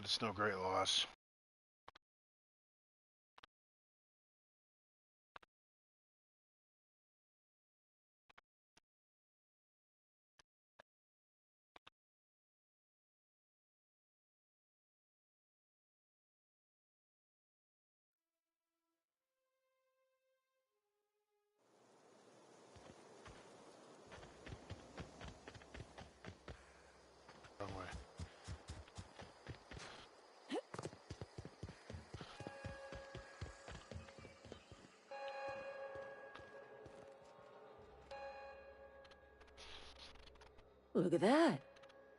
It's no great loss. Wrong way. Look at that.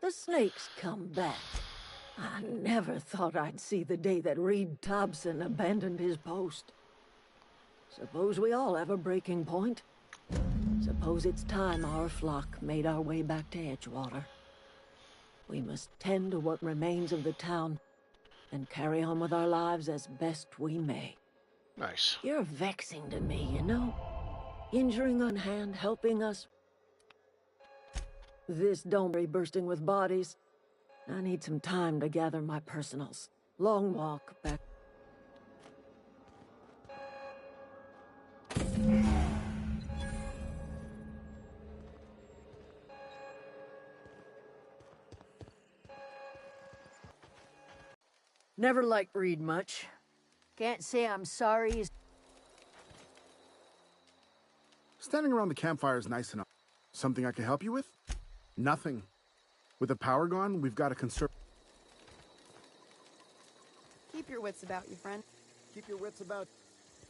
The snake's come back. I never thought I'd see the day that Reed Thompson abandoned his post. Suppose we all have a breaking point. Suppose it's time our flock made our way back to Edgewater. We must tend to what remains of the town and carry on with our lives as best we may. Nice. You're vexing to me, you know? Injuring on hand, helping us. This domery bursting with bodies. I need some time to gather my personals. Long walk back. Never liked Reed much. Can't say I'm sorry he's... Standing around the campfire is nice enough. Something I can help you with? Nothing. With the power gone, we've got to conserve... Keep your wits about you, friend. Keep your wits about...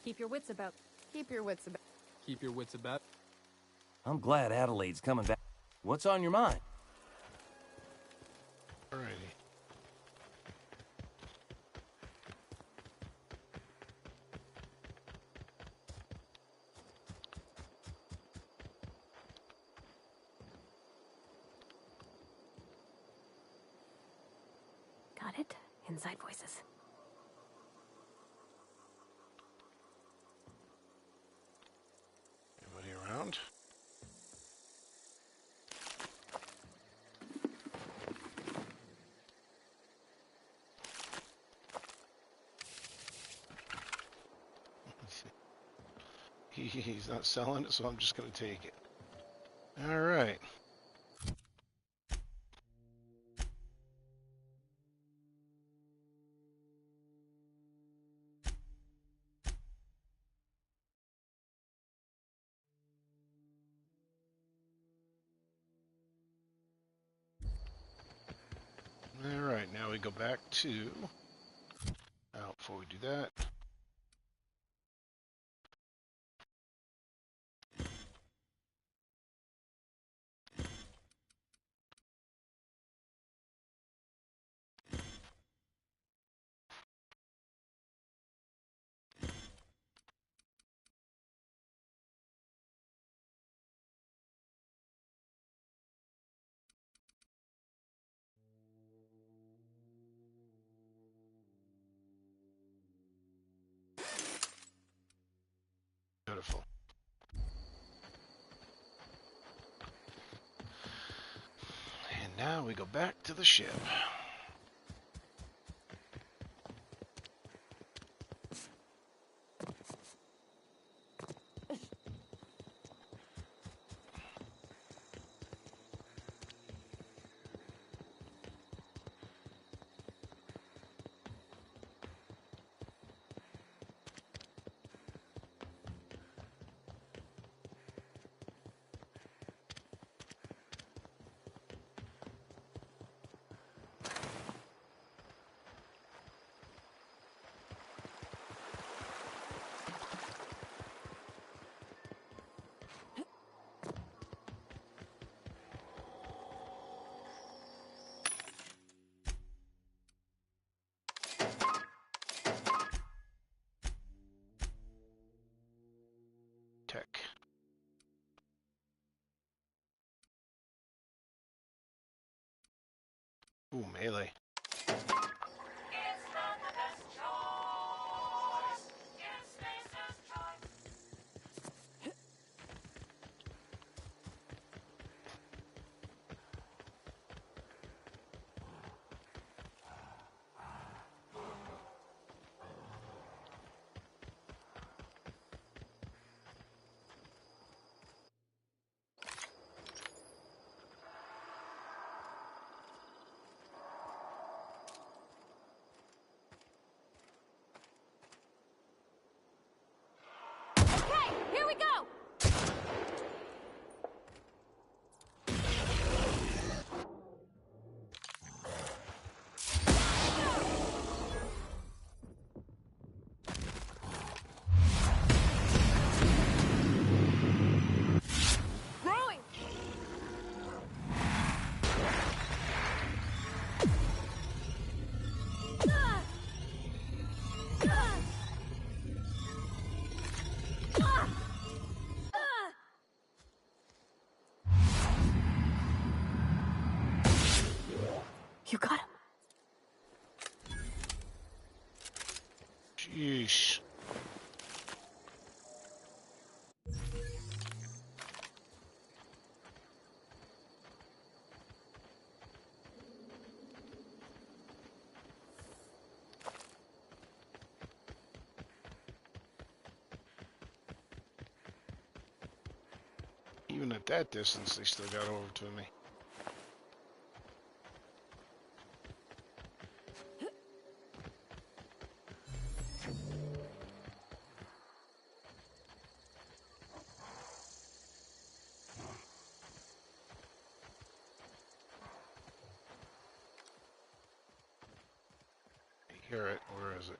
Keep your wits about. Keep your wits about. Keep your wits about. I'm glad Adelaide's coming back. What's on your mind? Alrighty. Got it? Inside voices. Anybody around? He's not selling it, so I'm just going to take it. All right. All right, now we go back to... before we do that. Beautiful. And now we go back to the ship. Tech. Ooh, melee. Yeesh. Even at that distance, they still got over to me. I hear it. Where is it?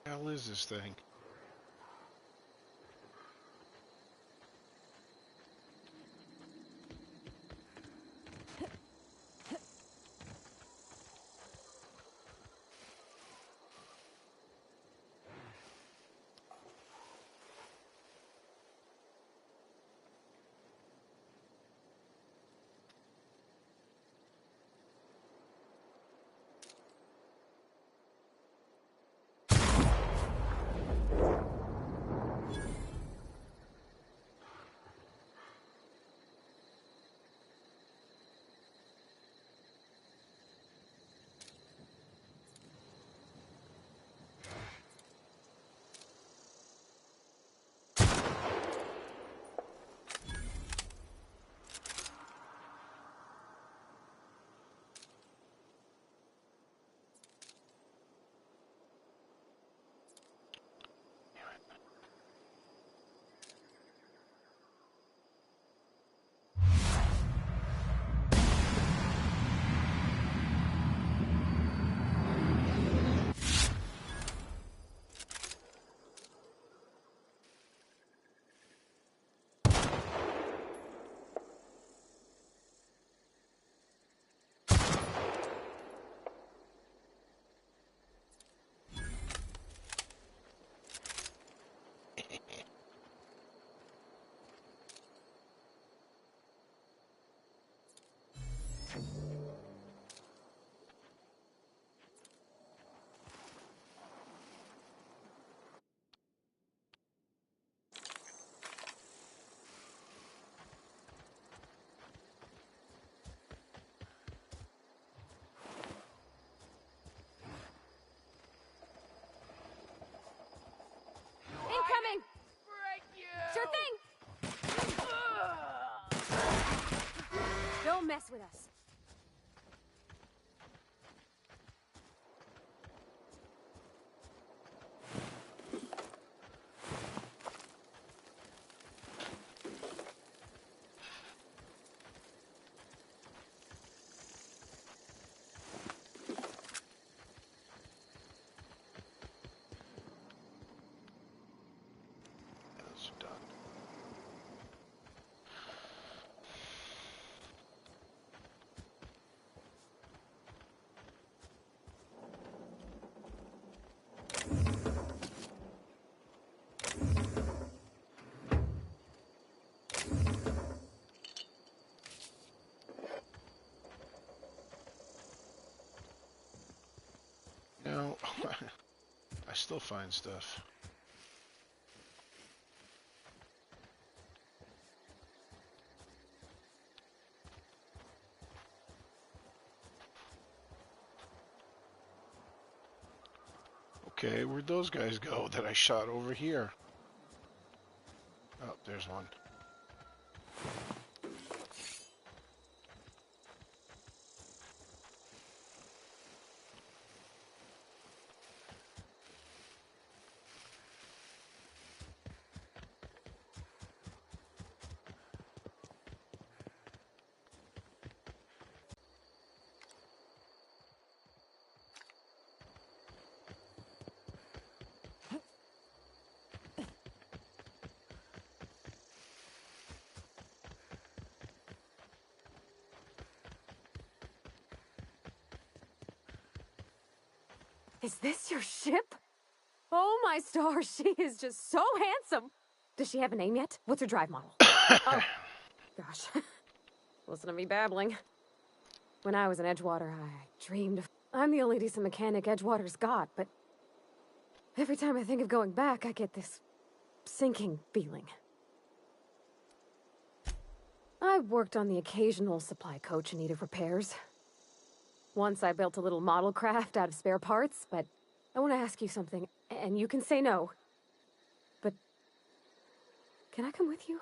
The hell is this thing? Incoming! Sure thing! Don't mess with us. That's done. No, I still find stuff. Okay, where'd those guys go that I shot over here? Oh, there's one. Is this your ship? Oh my stars, she is just so handsome. Does she have a name yet? What's her drive model? Oh, gosh. Listen to me babbling. When I was in Edgewater, I dreamed of... I'm the only decent mechanic Edgewater's got, but every time I think of going back, I get this sinking feeling. I've worked on the occasional supply coach in need of repairs. Once I built a little model craft out of spare parts, but I want to ask you something, and you can say no. But can I come with you?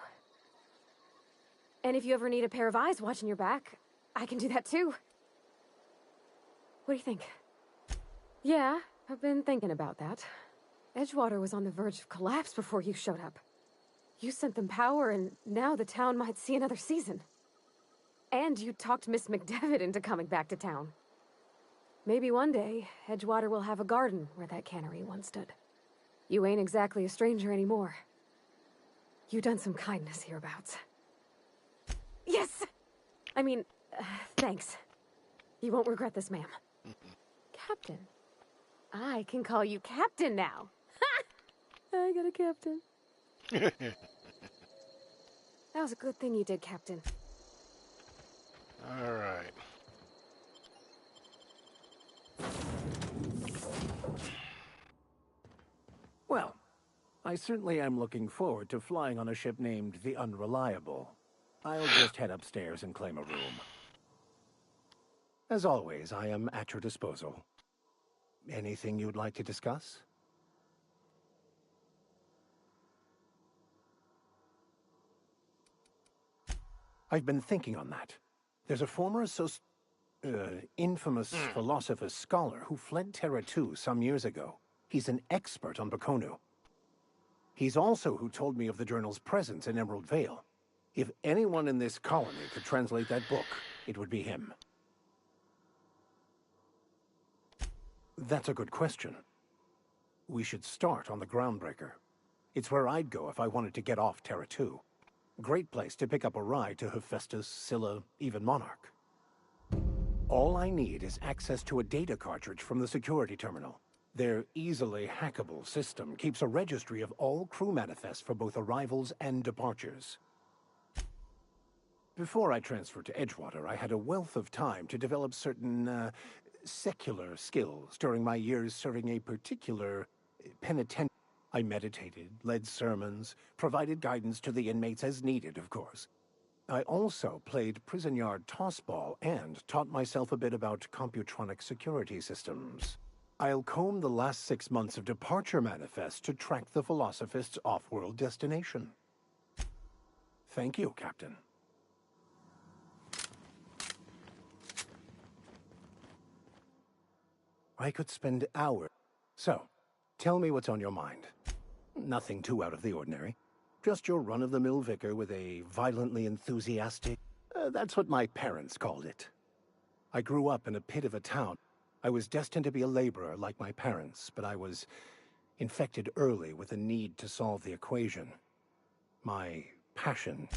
And if you ever need a pair of eyes watching your back, I can do that too. What do you think? Yeah, I've been thinking about that. Edgewater was on the verge of collapse before you showed up. You sent them power, and now the town might see another season. And you talked Miss McDevitt into coming back to town. Maybe one day, Edgewater will have a garden where that cannery once stood. You ain't exactly a stranger anymore. You done some kindness hereabouts. Yes! I mean, thanks. You won't regret this, ma'am. Captain. I can call you Captain now. Ha! I got a captain. That was a good thing you did, Captain. All right. Well, I certainly am looking forward to flying on a ship named the Unreliable. I'll just head upstairs and claim a room. As always, I am at your disposal. Anything you'd like to discuss? I've been thinking on that. There's a former infamous philosopher scholar who fled Terra 2 some years ago. He's an expert on Bakonu. He's also who told me of the journal's presence in Emerald Vale. If anyone in this colony could translate that book, it would be him. That's a good question. We should start on the Groundbreaker. It's where I'd go if I wanted to get off Terra 2. Great place to pick up a ride to Hephaestus, Scylla, even Monarch. All I need is access to a data cartridge from the security terminal. Their easily hackable system keeps a registry of all crew manifests for both arrivals and departures. Before I transferred to Edgewater, I had a wealth of time to develop certain, secular skills during my years serving a particular penitentiary. I meditated, led sermons, provided guidance to the inmates as needed, of course. I also played prison yard tossball and taught myself a bit about computronic security systems. I'll comb the last 6 months of departure manifest to track the Philosophist's off-world destination. Thank you, Captain. I could spend hours. So, tell me what's on your mind. Nothing too out of the ordinary. Just your run-of-the-mill vicar with a violently enthusiastic... that's what my parents called it. I grew up in a pit of a town. I was destined to be a laborer like my parents, but I was infected early with a need to solve the equation. My passion.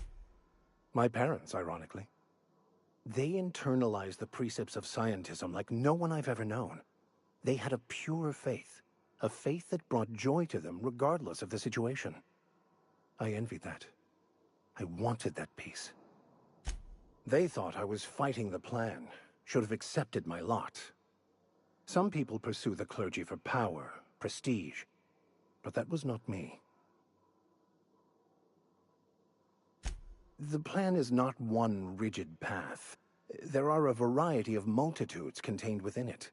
My parents, ironically. They internalized the precepts of scientism like no one I've ever known. They had a pure faith. A faith that brought joy to them regardless of the situation. I envied that. I wanted that peace. They thought I was fighting the plan, should have accepted my lot. Some people pursue the clergy for power, prestige, but that was not me. The plan is not one rigid path. There are a variety of multitudes contained within it.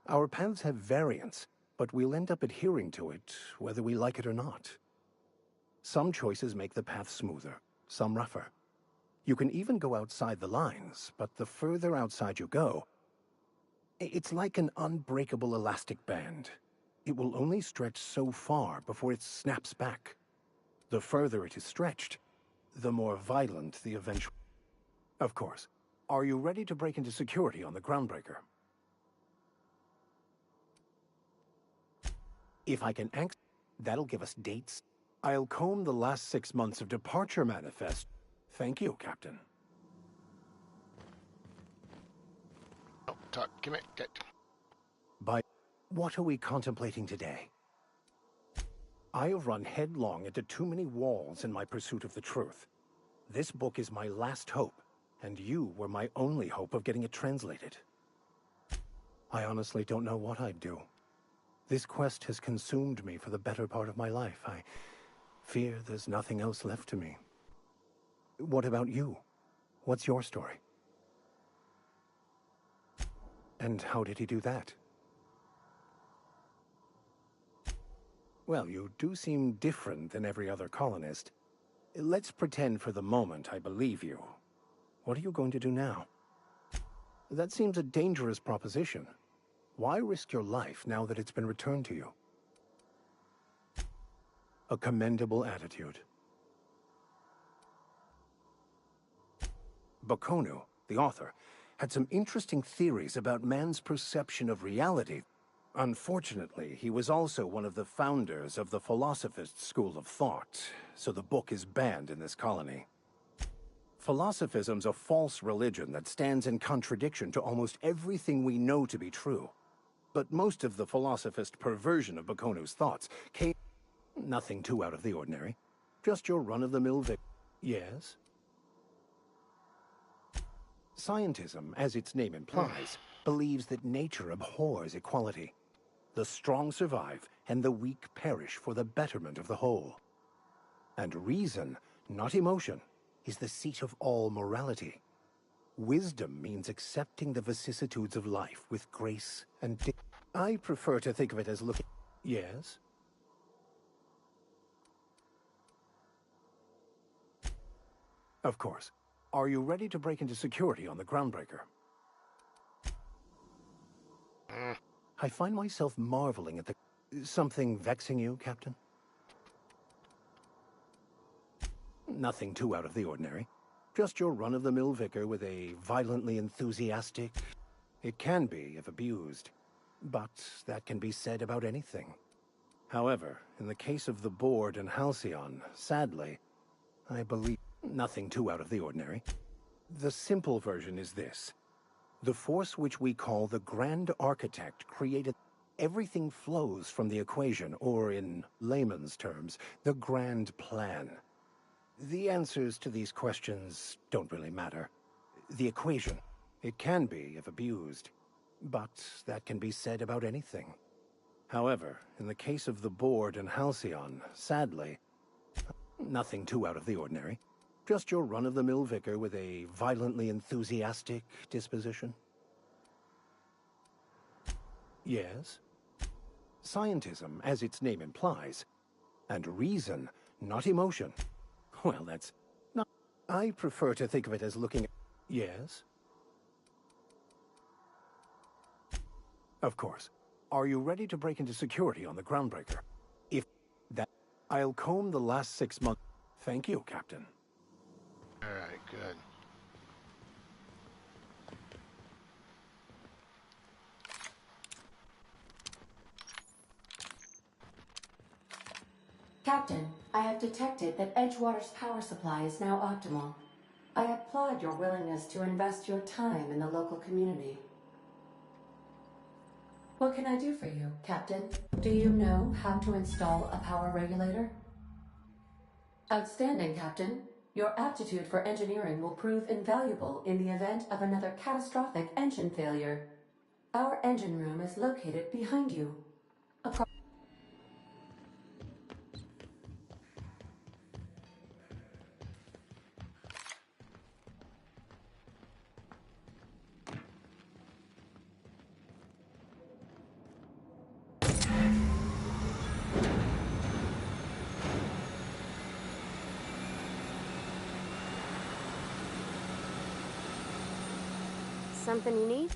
Our paths have variance, but we'll end up adhering to it, whether we like it or not. Some choices make the path smoother, some rougher. You can even go outside the lines, but the further outside you go, it's like an unbreakable elastic band. It will only stretch so far before it snaps back. The further it is stretched, the more violent the eventual... Of course. Are you ready to break into security on the Groundbreaker? If I can access, that'll give us dates. I'll comb the last 6 months of departure manifest. Thank you, Captain. Oh, talk. Come here. Get. What are we contemplating today? I have run headlong into too many walls in my pursuit of the truth. This book is my last hope, and you were my only hope of getting it translated. I honestly don't know what I'd do. This quest has consumed me for the better part of my life. I fear there's nothing else left to me. What about you? What's your story? And how did he do that? Well, you do seem different than every other colonist. Let's pretend for the moment I believe you. What are you going to do now? That seems a dangerous proposition. Why risk your life now that it's been returned to you? A commendable attitude. Bakonu, the author, had some interesting theories about man's perception of reality. Unfortunately, he was also one of the founders of the Philosophist school of thought, so the book is banned in this colony. Philosophism's a false religion that stands in contradiction to almost everything we know to be true. But most of the philosophist perversion of Bakonu's thoughts came... Nothing too out of the ordinary. Just your run-of-the-mill Yes? Scientism, as its name implies, believes that nature abhors equality. The strong survive, and the weak perish for the betterment of the whole. And reason, not emotion, is the seat of all morality. Wisdom means accepting the vicissitudes of life with grace and I prefer to think of it as looking... Yes? Of course. Are you ready to break into security on the Groundbreaker? I find myself marveling at the... Something vexing you, Captain? Nothing too out of the ordinary. Just your run-of-the-mill vicar with a violently enthusiastic... It can be, if abused. But that can be said about anything. However, in the case of the Board and Halcyon, sadly, I believe... Nothing too out of the ordinary. The simple version is this. The force which we call the Grand Architect created... Everything flows from the equation, or in layman's terms, the Grand Plan. The answers to these questions don't really matter. The equation, it can be if abused, but that can be said about anything. However, in the case of the Board and Halcyon, sadly, nothing too out of the ordinary. Just your run-of-the-mill vicar with a violently enthusiastic disposition. Yes? Scientism, as its name implies, and reason, not emotion. Well, that's not... I prefer to think of it as looking at... Yes? Of course. Are you ready to break into security on the Groundbreaker? If that... I'll comb the last 6 months... Thank you, Captain. Alright, good. Captain, I have detected that Edgewater's power supply is now optimal. I applaud your willingness to invest your time in the local community. What can I do for you, Captain? Do you know how to install a power regulator? Outstanding, Captain. Your aptitude for engineering will prove invaluable in the event of another catastrophic engine failure. Our engine room is located behind you. Something you need?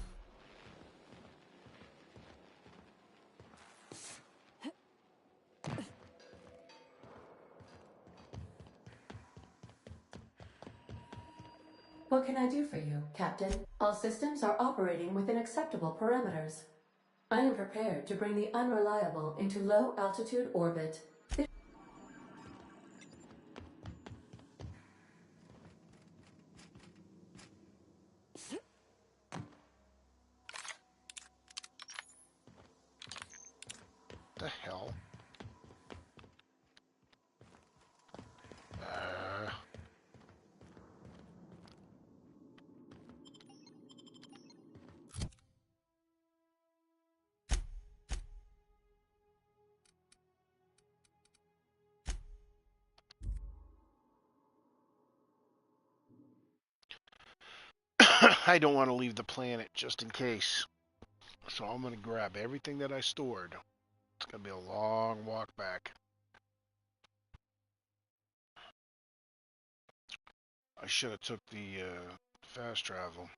What can I do for you, Captain? All systems are operating within acceptable parameters. I am prepared to bring the unreliable into low-altitude orbit. hell? Uh, I don't want to leave the planet just in case. So I'm going to grab everything that I stored. It's going to be a long walk back. I should have took the fast travel.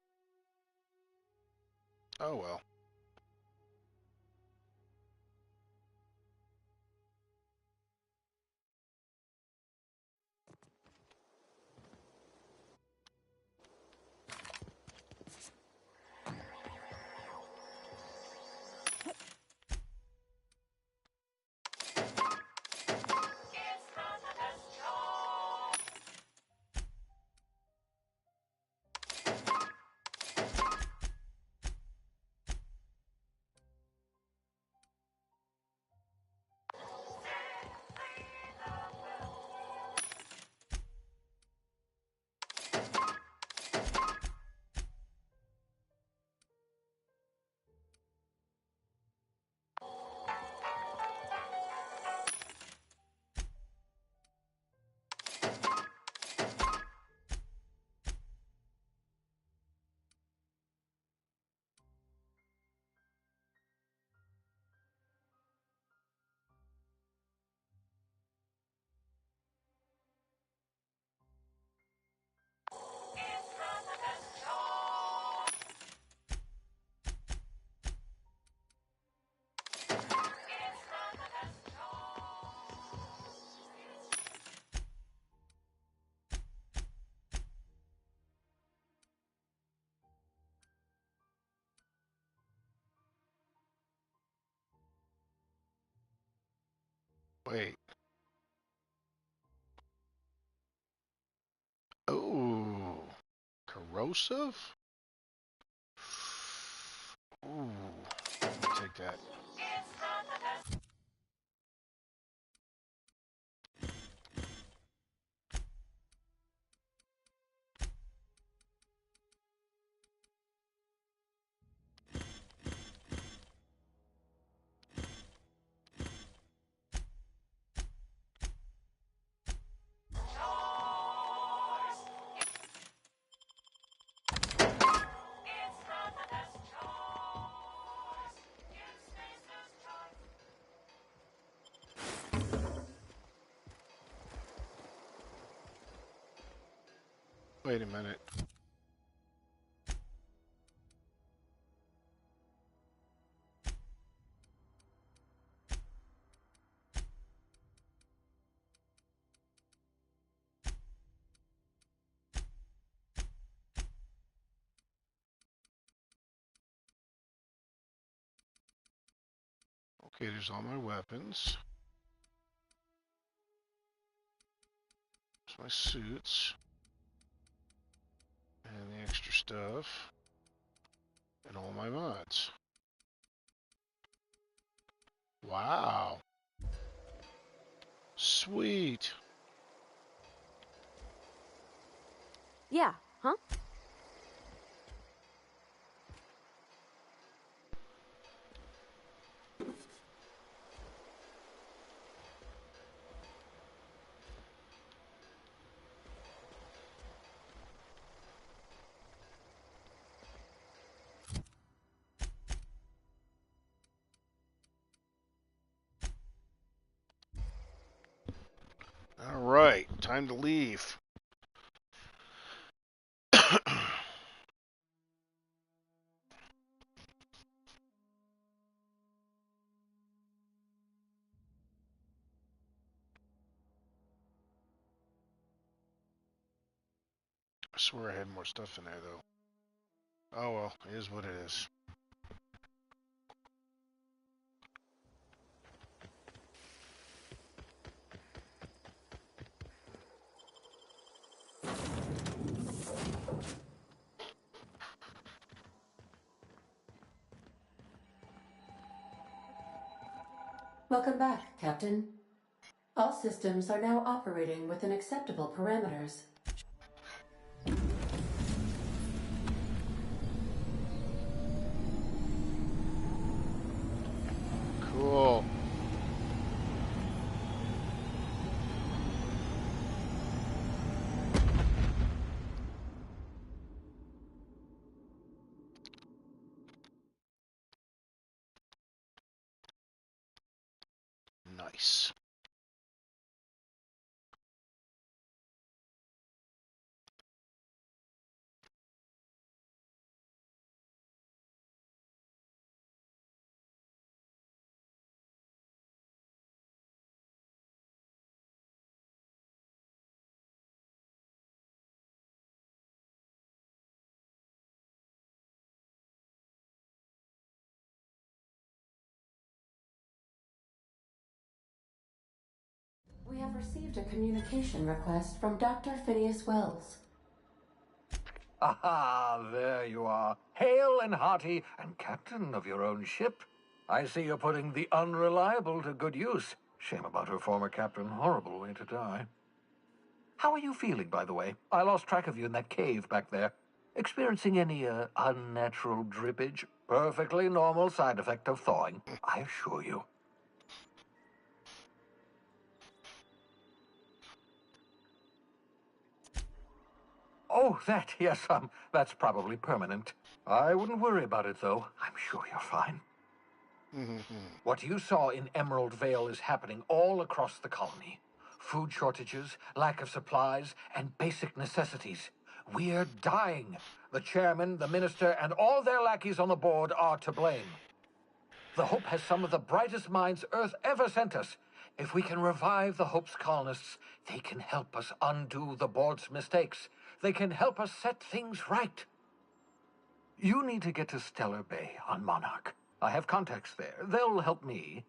Oh well. Wait. Oh, corrosive? Ooh, take that. Wait a minute. Okay, there's all my weapons. There's my suits. And the extra stuff. And all my mods. Wow. Sweet. Yeah, huh? All right, time to leave. I swear I had more stuff in there, though. Oh well, it is what it is. Welcome back, Captain. All systems are now operating within acceptable parameters. Cool. Nice. We have received a communication request from Dr. Phineas Wells. Aha, there you are. Hale and hearty, and captain of your own ship. I see you're putting the unreliable to good use. Shame about her former captain. Horrible way to die. How are you feeling, by the way? I lost track of you in that cave back there. Experiencing any, unnatural drippage? Perfectly normal side effect of thawing, I assure you. Oh, that, yes, that's probably permanent. I wouldn't worry about it, though. I'm sure you're fine. What you saw in Emerald Vale is happening all across the colony. Food shortages, lack of supplies, and basic necessities. We're dying. The chairman, the minister, and all their lackeys on the board are to blame. The Hope has some of the brightest minds Earth ever sent us. If we can revive the Hope's colonists, they can help us undo the board's mistakes. They can help us set things right. You need to get to Stellar Bay on Monarch. I have contacts there. They'll help me,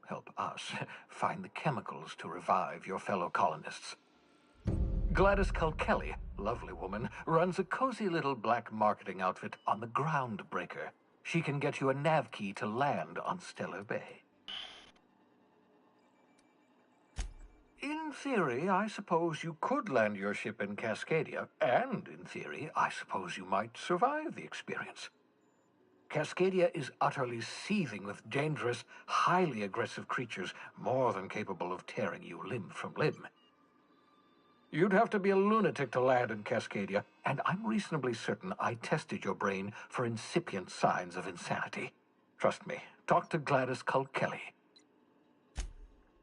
help us, find the chemicals to revive your fellow colonists. Gladys Culkelly, lovely woman, runs a cozy little black marketing outfit on the Groundbreaker. She can get you a nav key to land on Stellar Bay. In theory, I suppose you could land your ship in Cascadia, and in theory, I suppose you might survive the experience. Cascadia is utterly seething with dangerous, highly aggressive creatures, more than capable of tearing you limb from limb. You'd have to be a lunatic to land in Cascadia, and I'm reasonably certain I tested your brain for incipient signs of insanity. Trust me, talk to Gladys Culkelly.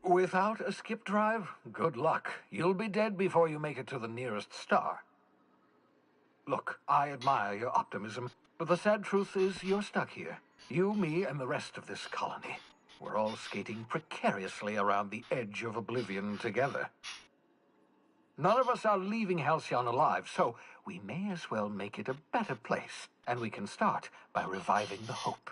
Without a skip drive, good luck. You'll be dead before you make it to the nearest star. Look, I admire your optimism, but the sad truth is you're stuck here. You, me, and the rest of this colony. We're all skating precariously around the edge of oblivion together. None of us are leaving Halcyon alive, so we may as well make it a better place, and we can start by reviving the Hope.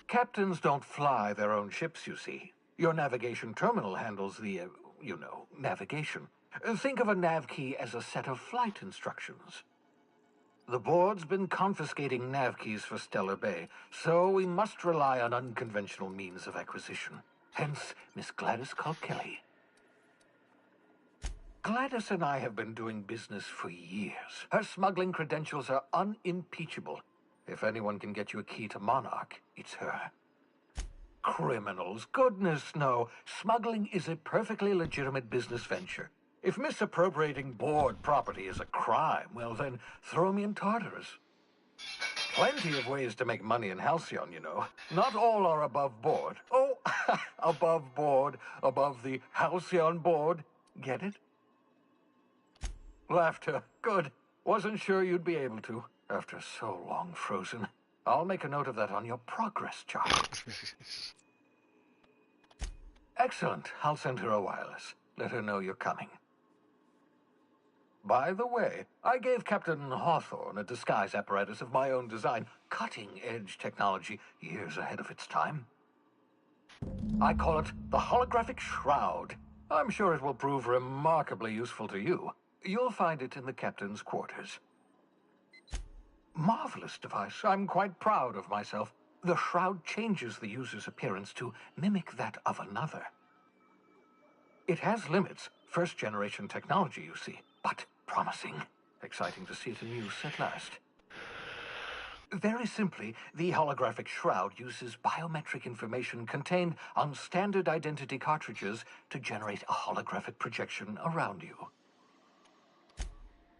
Captains don't fly their own ships, you see. Your navigation terminal handles the, navigation. Think of a nav key as a set of flight instructions. The board's been confiscating nav keys for Stellar Bay, so we must rely on unconventional means of acquisition. Hence, Miss Gladys Culkelly. Gladys and I have been doing business for years. Her smuggling credentials are unimpeachable. If anyone can get you a key to Monarch, it's her. Criminals, goodness no. Smuggling is a perfectly legitimate business venture. If misappropriating board property is a crime, well then, throw me in Tartarus. Plenty of ways to make money in Halcyon, you know. Not all are above board. Oh, above board, above the Halcyon board. Get it? Laughter. Good. Wasn't sure you'd be able to, after so long frozen. I'll make a note of that on your progress chart. Excellent. I'll send her a wireless. Let her know you're coming. By the way, I gave Captain Hawthorne a disguise apparatus of my own design, cutting-edge technology, years ahead of its time. I call it the Holographic Shroud. I'm sure it will prove remarkably useful to you. You'll find it in the captain's quarters. Marvelous device. I'm quite proud of myself. The shroud changes the user's appearance to mimic that of another. It has limits, first-generation technology, you see, but promising. Exciting to see it in use at last. Very simply, the holographic shroud uses biometric information contained on standard identity cartridges to generate a holographic projection around you.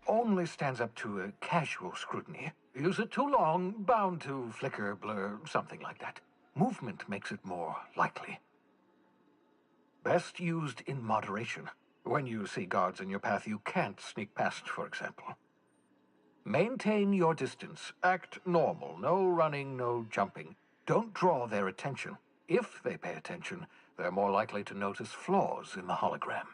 Only stands up to a casual scrutiny. Use it too long, bound to flicker, blur, something like that. Movement makes it more likely. Best used in moderation. When you see guards in your path you can't sneak past, for example. Maintain your distance. Act normal. No running, no jumping. Don't draw their attention. If they pay attention, they're more likely to notice flaws in the hologram.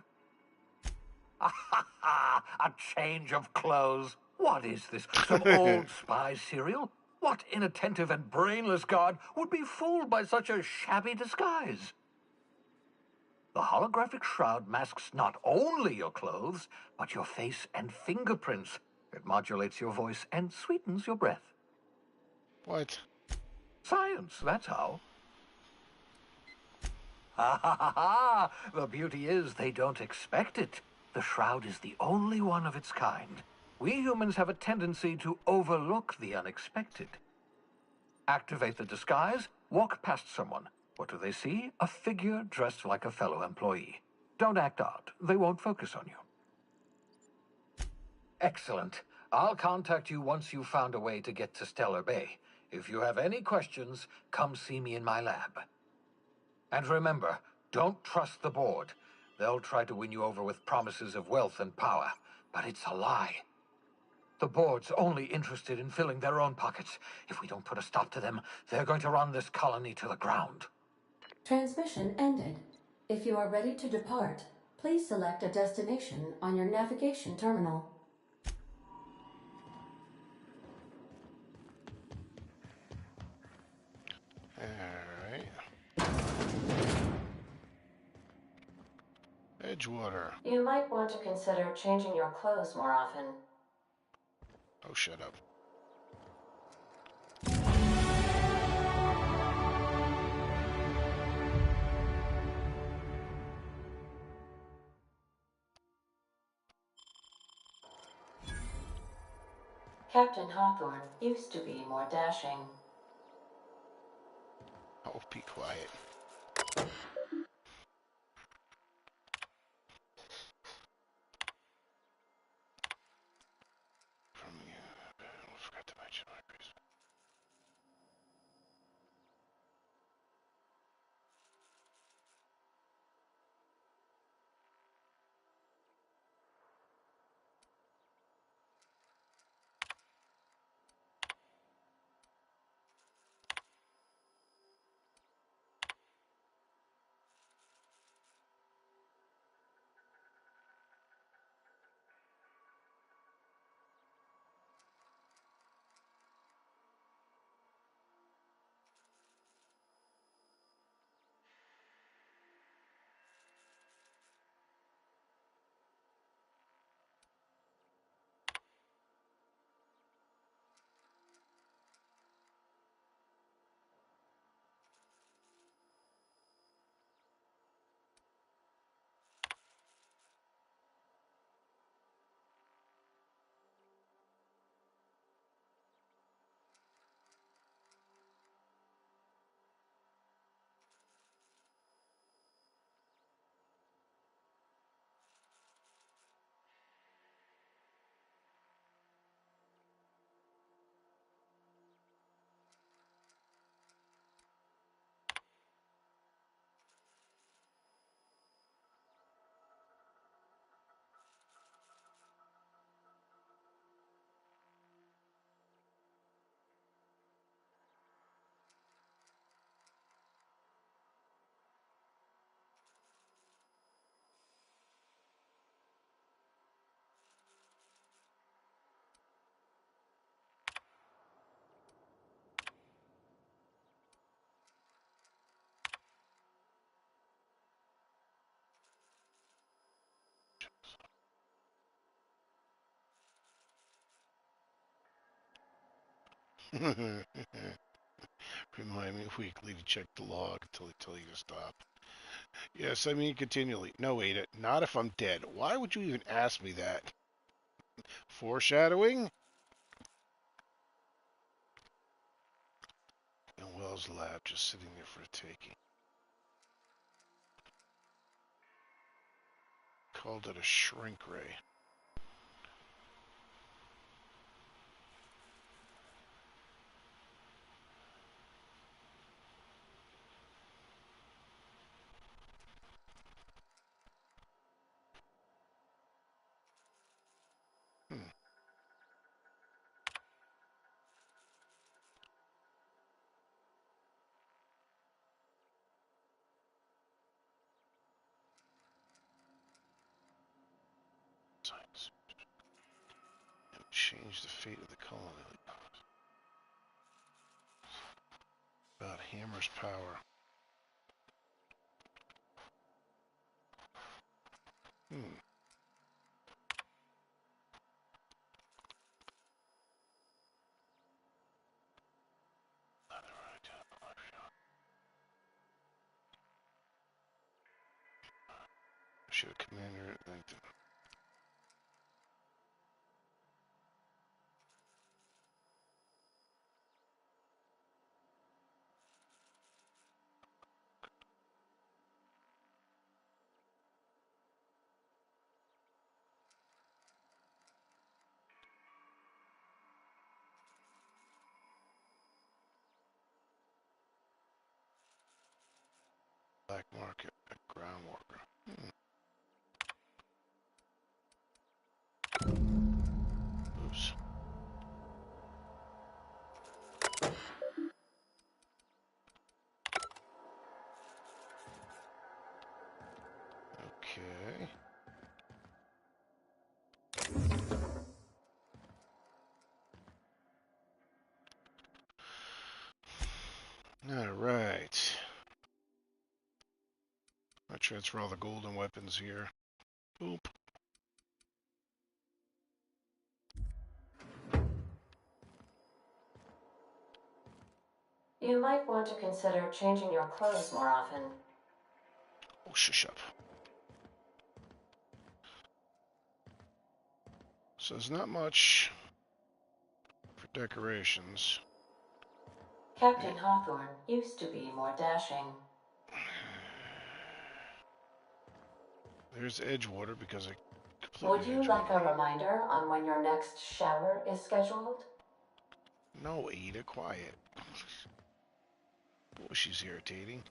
A change of clothes. What is this? Some old spy serial? What inattentive and brainless guard would be fooled by such a shabby disguise? The holographic shroud masks not only your clothes, but your face and fingerprints. It modulates your voice and sweetens your breath. What? Science, that's how. Ha ha ha ha! The beauty is they don't expect it. The shroud is the only one of its kind. We humans have a tendency to overlook the unexpected. Activate the disguise, walk past someone. What do they see? A figure dressed like a fellow employee. Don't act odd. They won't focus on you. Excellent. I'll contact you once you've found a way to get to Stellar Bay. If you have any questions, come see me in my lab. And remember, don't trust the board. They'll try to win you over with promises of wealth and power, but it's a lie. The board's only interested in filling their own pockets. If we don't put a stop to them, they're going to run this colony to the ground. Transmission ended. If you are ready to depart, please select a destination on your navigation terminal. Alright. Edgewater. You might want to consider changing your clothes more often. Oh, shut up. Captain Hawthorne used to be more dashing. Oh, be quiet. From you, I forgot to mention my Christmas. Remind me weekly to check the log until I tell you to stop. Yes, I mean continually. No, Ada, not if I'm dead. Why would you even ask me that? Foreshadowing? In Wells' lab, just sitting there for a taking. Called it a shrink ray. Science. Change the fate of the colony. About Hammer's power. Should have commander. Black market at ground worker. Oops. Okay. All right. I transfer all the golden weapons here. Boop. You might want to consider changing your clothes more often. Oh, shush up. So there's not much for decorations. Captain Hawthorne used to be more dashing. There's Edgewater because I Would you like a reminder on when your next shower is scheduled? No, Ada, quiet. Boy, she's irritating.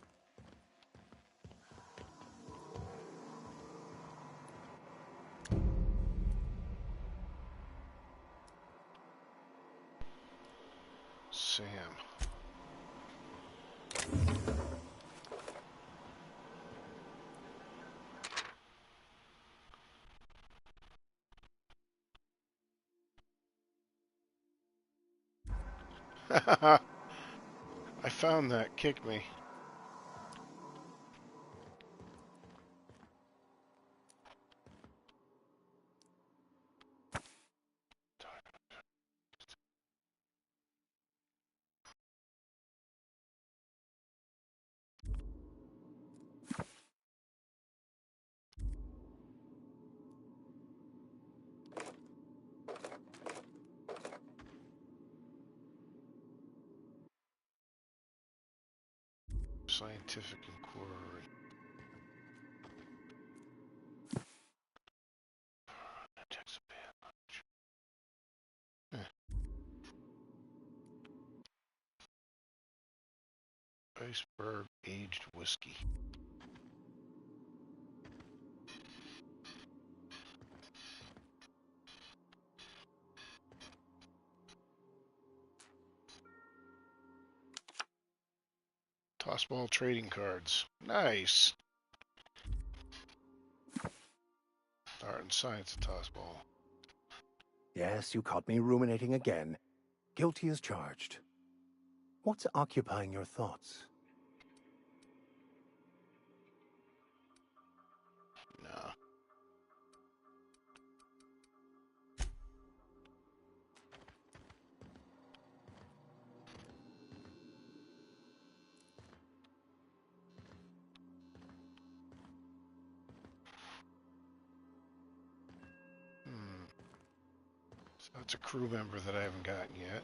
Sam. I found that. Kick me. Scientific inquiry. Iceberg aged whiskey. Tossball trading cards. Nice. Art and science of tossball. Yes, you caught me ruminating again. Guilty as charged. What's occupying your thoughts? No. That's a crew member that I haven't gotten yet.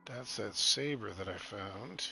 That's that saber that I found.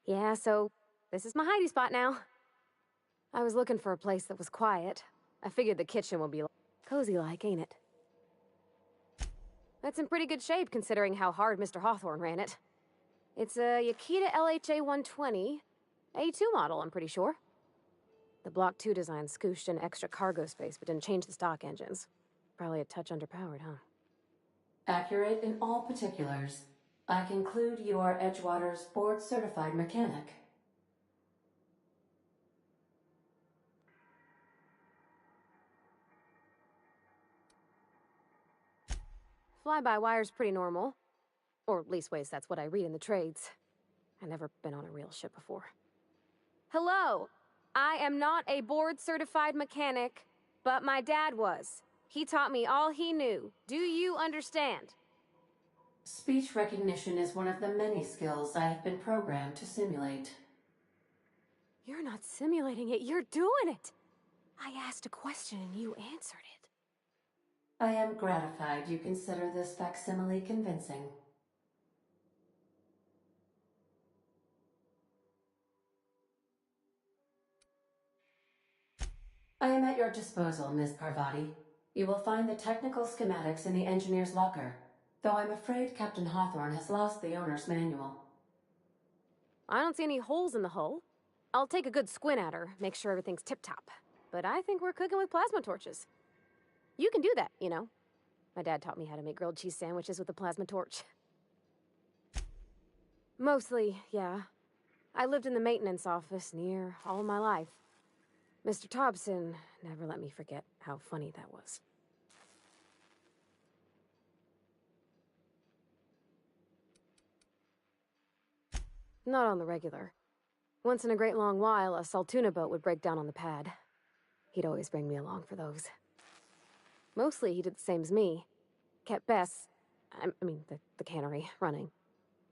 Yeah, so this is my hidey spot now. I was looking for a place that was quiet. I figured the kitchen would be cozy-like, ain't it? That's in pretty good shape considering how hard Mr. Hawthorne ran it. It's a Yakita LHA 120, A2 model, I'm pretty sure. The Block 2 design scooshed in extra cargo space but didn't change the stock engines. Probably a touch underpowered, huh? Accurate in all particulars. I conclude you are Edgewater's board-certified mechanic. Fly-by-wire's pretty normal. Or leastways, that's what I read in the trades. I've never been on a real ship before. Hello! I am not a board-certified mechanic, but my dad was. He taught me all he knew. Do you understand? Speech recognition is one of the many skills I have been programmed to simulate. You're not simulating it, you're doing it! I asked a question and you answered it. I am gratified you consider this facsimile convincing. I am at your disposal, Ms. Parvati. You will find the technical schematics in the engineer's locker, though I'm afraid Captain Hawthorne has lost the owner's manual. I don't see any holes in the hull. I'll take a good squint at her, make sure everything's tip-top. but I think we're cooking with plasma torches. You can do that, you know. My dad taught me how to make grilled cheese sandwiches with a plasma torch. Mostly, yeah. I lived in the maintenance office near all my life. Mr. Thompson never let me forget how funny that was. Not on the regular. Once in a great long while, a Saltuna boat would break down on the pad. He'd always bring me along for those. Mostly, he did the same as me. Kept Bess, the cannery, running.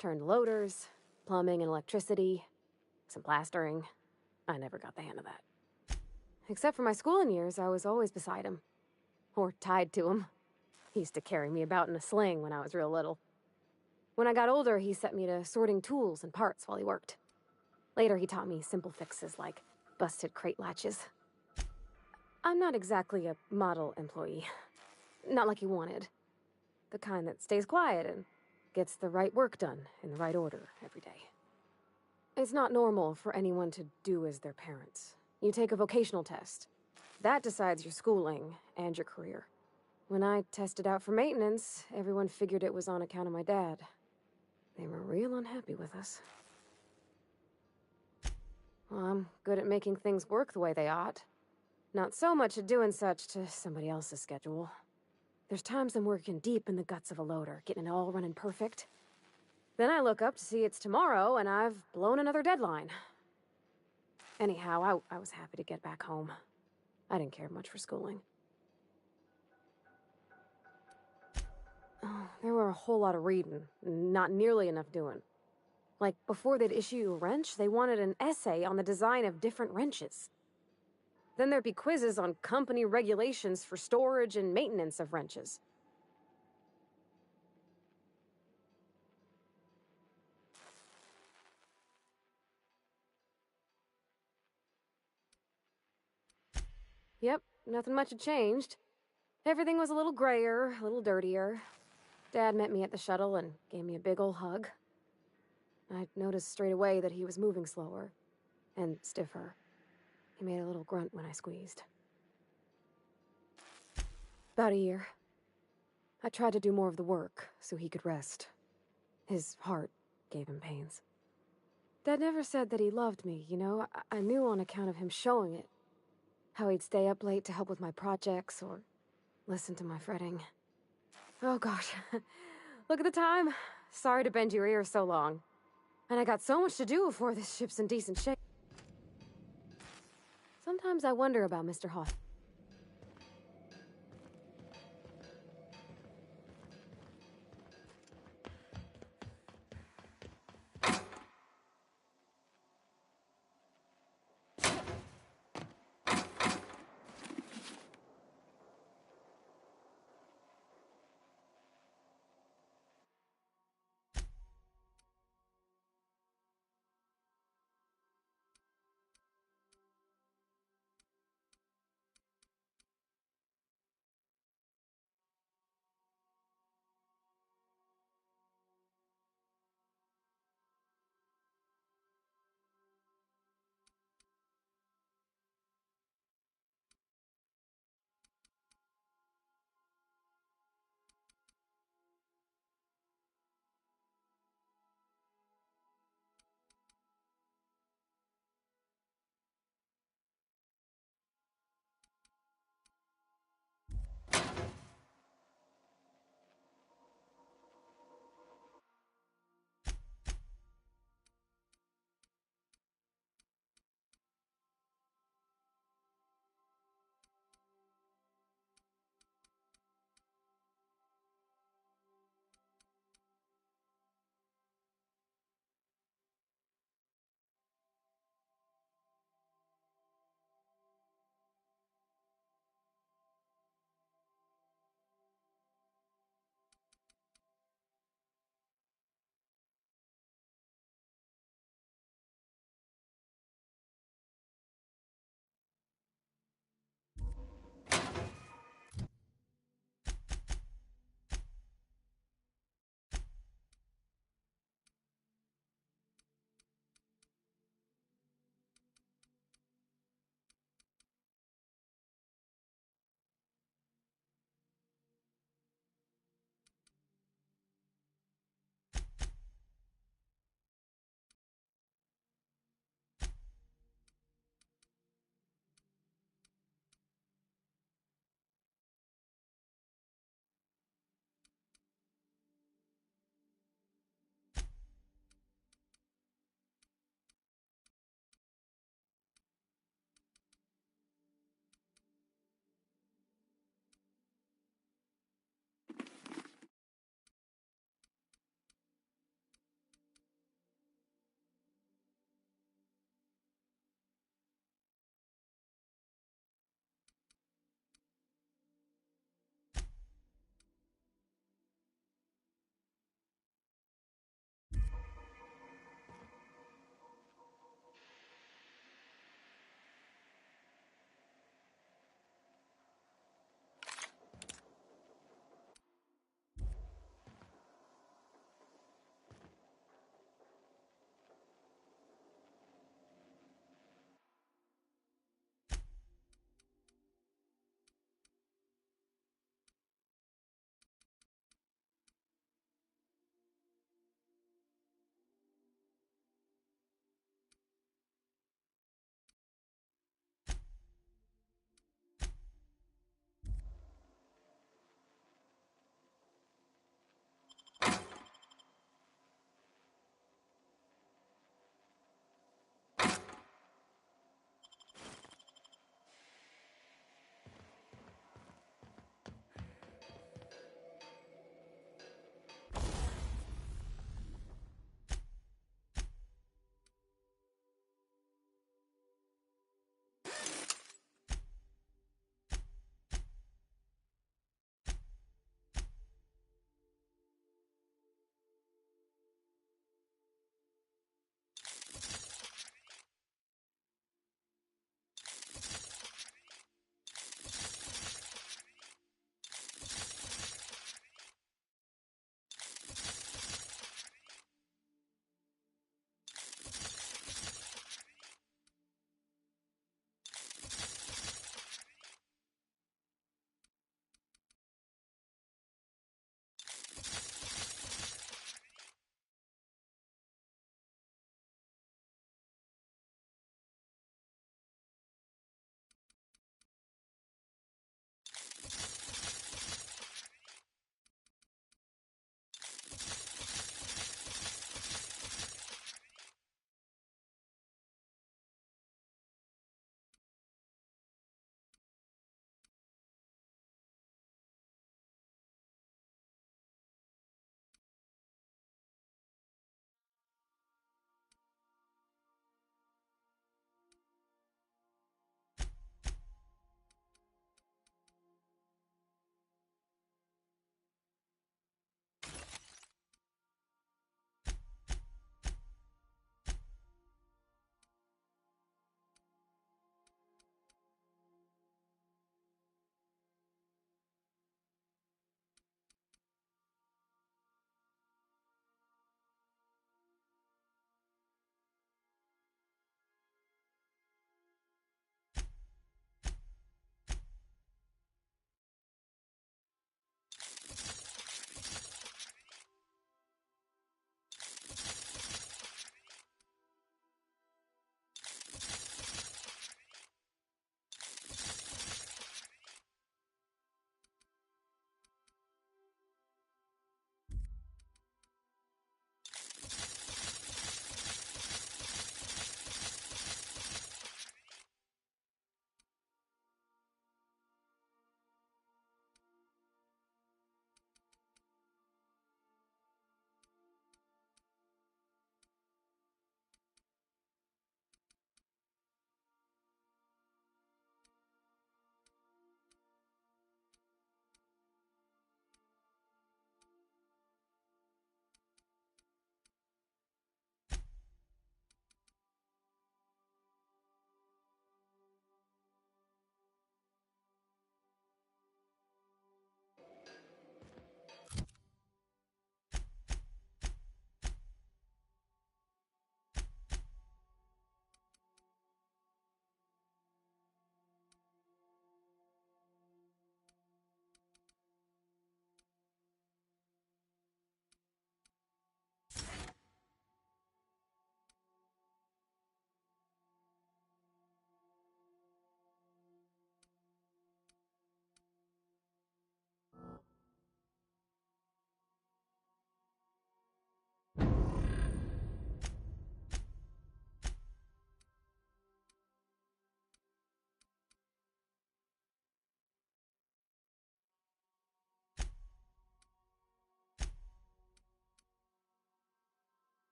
Turned loaders, plumbing and electricity, some plastering. I never got the hang of that. Except for my schooling years, I was always beside him. Or tied to him. He used to carry me about in a sling when I was real little. When I got older, he set me to sorting tools and parts while he worked. Later, he taught me simple fixes like busted crate latches. I'm not exactly a model employee. Not like he wanted. The kind that stays quiet and gets the right work done in the right order every day. It's not normal for anyone to do as their parents. You take a vocational test. That decides your schooling and your career. When I tested out for maintenance, everyone figured it was on account of my dad. They were real unhappy with us. Well, I'm good at making things work the way they ought. Not so much at doing such to somebody else's schedule. There's times I'm working deep in the guts of a loader, getting it all running perfect. Then I look up to see it's tomorrow, and I've blown another deadline. Anyhow, I was happy to get back home. I didn't care much for schooling. Oh, there were a whole lot of reading, not nearly enough doing. Like, before they'd issue you a wrench, they wanted an essay on the design of different wrenches. Then there'd be quizzes on company regulations for storage and maintenance of wrenches. Yep, nothing much had changed. Everything was a little grayer, a little dirtier. Dad met me at the shuttle and gave me a big ol' hug. I noticed straight away that he was moving slower and stiffer. He made a little grunt when I squeezed. About a year. I tried to do more of the work so he could rest. His heart gave him pains. Dad never said that he loved me, you know? I knew on account of him showing it. How he'd stay up late to help with my projects or listen to my fretting. Oh gosh, look at the time. Sorry to bend your ear so long. And I got so much to do before this ship's in decent shape. Sometimes I wonder about Mr. Hoth.